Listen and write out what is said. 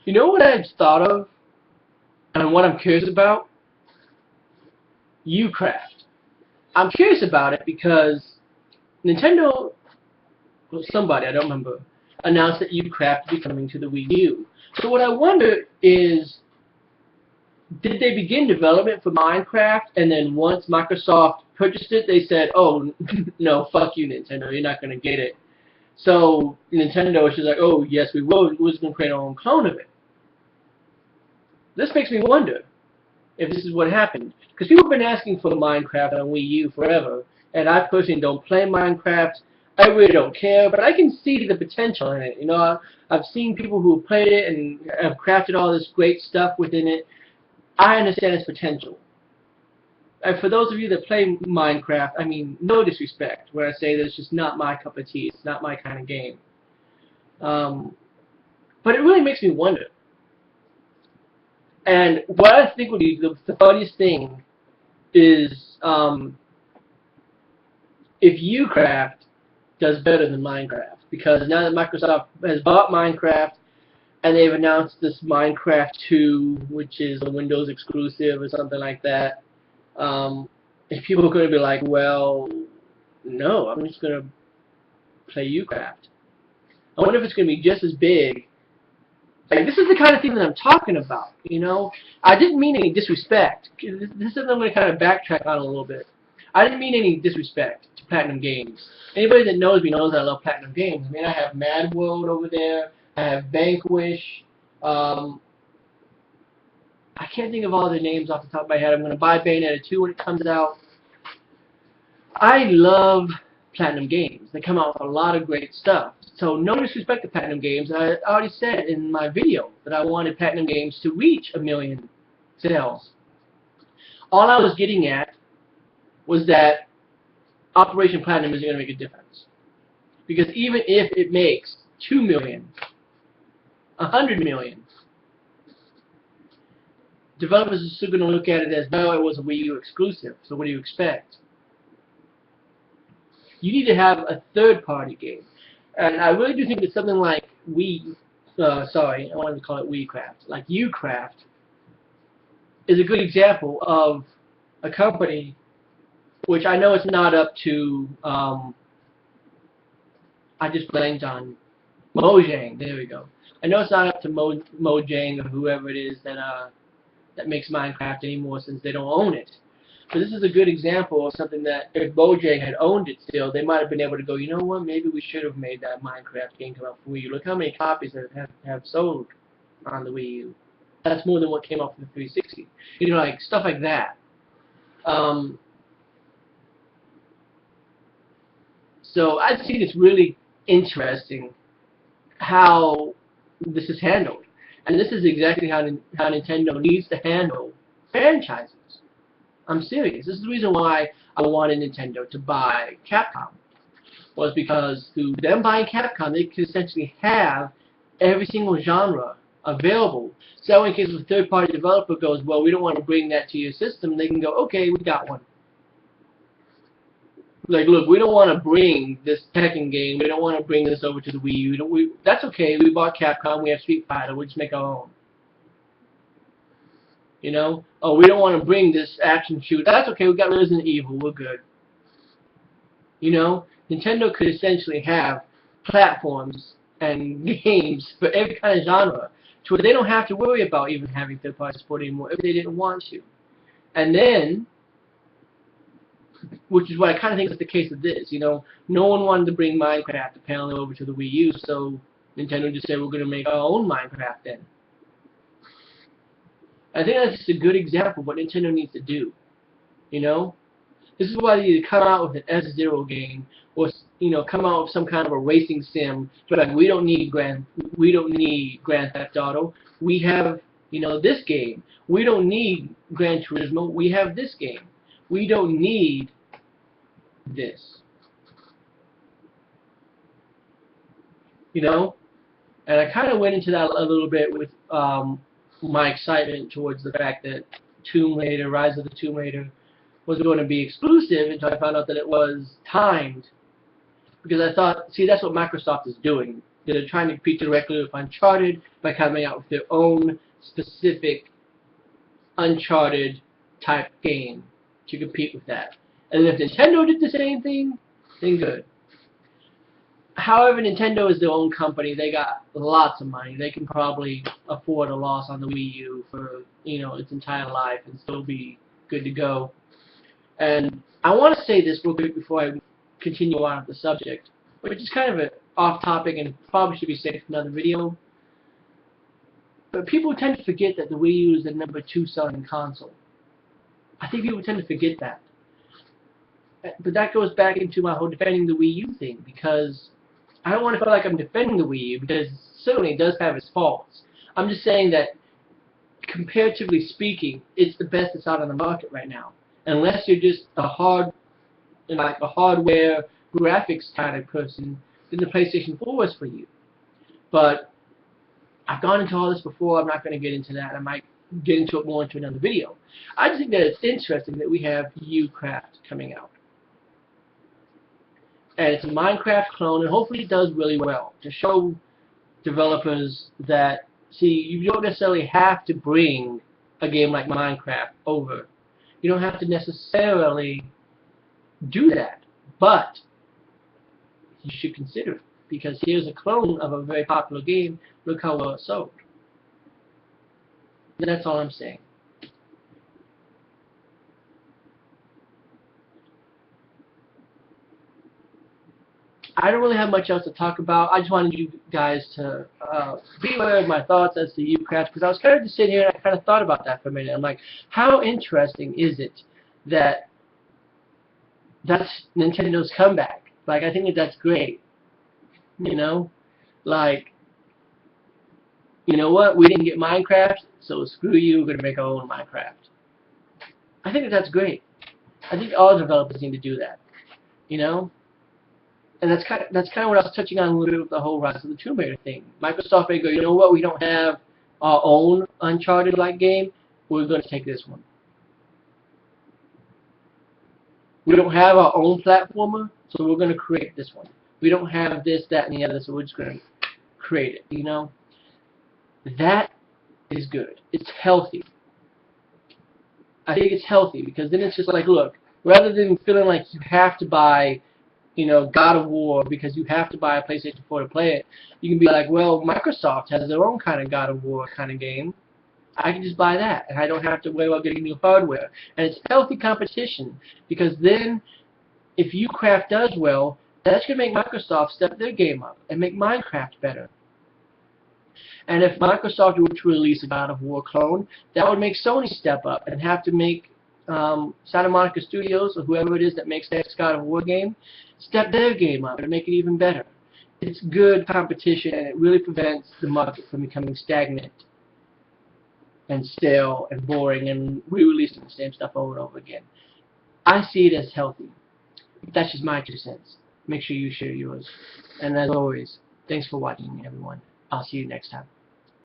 You know what I've thought of and what I'm curious about? Ucraft. I'm curious about it because Nintendo, well, somebody, I don't remember, announced that Ucraft would be coming to the Wii U. So what I wonder is, did they begin development for Minecraft, and then once Microsoft purchased it, they said, oh, no, fuck you, Nintendo, you're not going to get it. So Nintendo was just like, oh, yes, we will. We're just going to create our own clone of it. This makes me wonder if this is what happened. Because people have been asking for Minecraft on Wii U forever, and I personally don't play Minecraft. I really don't care, but I can see the potential in it. You know, I've seen people who have played it and have crafted all this great stuff within it. I understand its potential. And for those of you that play Minecraft, I mean, no disrespect when I say that it's just not my cup of tea. It's not my kind of game. But it really makes me wonder. And what I think would be the funniest thing is if Ucraft does better than Minecraft. Because now that Microsoft has bought Minecraft, and they've announced this Minecraft 2, which is a Windows exclusive or something like that, if people are going to be like, well, no, I'm just going to play Ucraft. I wonder if it's going to be just as big. Like, this is the kind of thing that I'm talking about, you know? I didn't mean any disrespect. This is something I'm going to kind of backtrack on a little bit. I didn't mean any disrespect to Platinum Games. Anybody that knows me knows that I love Platinum Games. I mean, I have Mad World over there. I have Vanquish. I can't think of all the names off the top of my head. I'm going to buy Bayonetta 2 when it comes out. I love Platinum Games. They come out with a lot of great stuff. So no disrespect to Platinum Games. I already said in my video that I wanted Platinum Games to reach 1 million sales. All I was getting at was that Operation Platinum isn't going to make a difference. Because even if it makes 2 million, 100 million, developers are still going to look at it as, no, it was a Wii U exclusive, so what do you expect? You need to have a third-party game. And I really do think that something like I wanted to call it WeCraft, like Ucraft, is a good example of a company which I know it's not up to, I just blanked on, Mojang, there we go. I know it's not up to Mojang or whoever it is that makes Minecraft anymore since they don't own it. But this is a good example of something that if Mojang had owned it still, they might have been able to go, you know what, maybe we should have made that Minecraft game come out for Wii U. Look how many copies that have sold on the Wii U. That's more than what came out for the 360. You know, like stuff like that. So I think it's really interesting how this is handled. And this is exactly how Nintendo needs to handle franchises. I'm serious. This is the reason why I wanted Nintendo to buy Capcom. Was because through them buying Capcom, they could essentially have every single genre available. So in case a third-party developer goes, well, we don't want to bring that to your system, they can go, okay, we got one. Like, look, we don't want to bring this Tekken game. We don't want to bring this over to the Wii U. That's okay. We bought Capcom. We have Street Fighter. We'll just make our own. You know? Oh, we don't want to bring this action shoot. That's okay. We got Resident Evil. We're good. You know? Nintendo could essentially have platforms and games for every kind of genre to where they don't have to worry about even having third-party support anymore if they didn't want to. And then, which is what I kind of think is the case of this, you know, no one wanted to bring Minecraft apparently over to the Wii U, so Nintendo just said we're going to make our own Minecraft then. I think that's just a good example of what Nintendo needs to do, you know? This is why they either come out with an F-Zero game, or, you know, come out with some kind of a racing sim, but like, we don't need Grand Theft Auto, we have, you know, this game. We don't need Gran Turismo, we have this game. We don't need this. You know? And I kind of went into that a little bit with my excitement towards the fact that Tomb Raider, Rise of the Tomb Raider, was going to be exclusive until I found out that it was timed. Because I thought, see, that's what Microsoft is doing. They're trying to compete directly with Uncharted by coming out with their own specific Uncharted type game to compete with that. And if Nintendo did the same thing, then good. However, Nintendo is their own company. They got lots of money. They can probably afford a loss on the Wii U for, its entire life and still be good to go. And I want to say this real quick before I continue on with the subject, which is kind of an off topic and probably should be saved for another video. But people tend to forget that the Wii U is the #2 selling console. I think people tend to forget that. But that goes back into my whole defending the Wii U thing, because I don't want to feel like I'm defending the Wii U, because certainly it does have its faults. I'm just saying that, comparatively speaking, it's the best that's out on the market right now. Unless you're just a hardware graphics kind of person, then the PlayStation 4 is for you. But I've gone into all this before. I'm not going to get into that. I might get into it more into another video. I just think that it's interesting that we have U-Craft coming out. And it's a Minecraft clone, and hopefully it does really well to show developers that, see, you don't necessarily have to bring a game like Minecraft over. You don't have to necessarily do that, but you should consider it, because here's a clone of a very popular game. Look how well it sold. And that's all I'm saying. I don't really have much else to talk about. I just wanted you guys to be aware of my thoughts as to U-Craft, because I was kind of just sitting here and I kind of thought about that for a minute. I'm like, how interesting is it that that's Nintendo's comeback? Like, I think that's great. Like, you know what? We didn't get Minecraft, so screw you. We're going to make our own Minecraft. I think that's great. I think all developers need to do that. And that's kind of what I was touching on a little bit with the whole Rise of the Tomb Raider thing. Microsoft may go, you know what? We don't have our own Uncharted-like game. We're going to take this one. We don't have our own platformer, so we're going to create this one. We don't have this, that, and the other, so we're just going to create it. That is good. It's healthy. I think it's healthy, because then it's just like, look, rather than feeling like you have to buy, God of War because you have to buy a PlayStation 4 to play it, you can be like, well, Microsoft has their own kind of God of War kind of game. I can just buy that, and I don't have to worry about getting new hardware. And it's healthy competition, because then, if U-Craft does well, that's going to make Microsoft step their game up and make Minecraft better. And if Microsoft were to release a God of War clone, that would make Sony step up and have to make Santa Monica Studios, or whoever it is that makes the next God of War game, step their game up and make it even better. It's good competition, and it really prevents the market from becoming stagnant and stale and boring and re-releasing the same stuff over and over again. I see it as healthy. That's just my 2 cents. Make sure you share yours. And as always, thanks for watching, everyone. I'll see you next time.